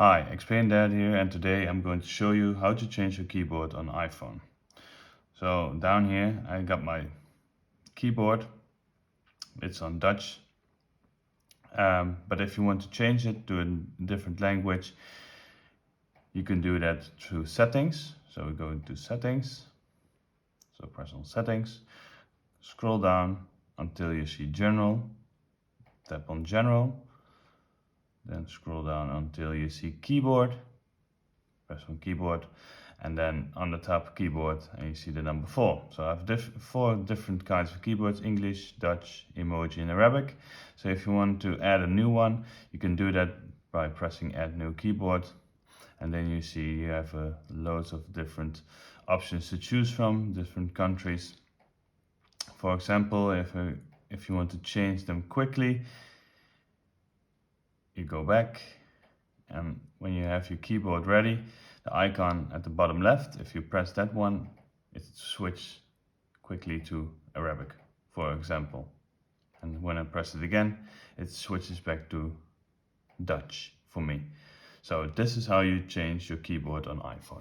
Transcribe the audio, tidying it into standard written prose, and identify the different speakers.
Speaker 1: Hi, Explain Dad here, and today I'm going to show you how to change your keyboard on iPhone. So down here I got my keyboard. It's on Dutch, but if you want to change it to a different language, you can do that through settings. So we go into settings, so press on settings, scroll down until you see general, tap on general, then scroll down until you see keyboard, press on keyboard, and then on the top keyboard and you see the number 4. So I have 4 different kinds of keyboards: English, Dutch, emoji and Arabic. So if you want to add a new one, you can do that by pressing add new keyboard, and then you see you have loads of different options to choose from, different countries. For example, if you want to change them quickly, you go back, and when you have your keyboard ready, the icon at the bottom left, if you press that one, it switches quickly to Arabic, for example. And when I press it again, it switches back to Dutch for me. So this is how you change your keyboard on iPhone.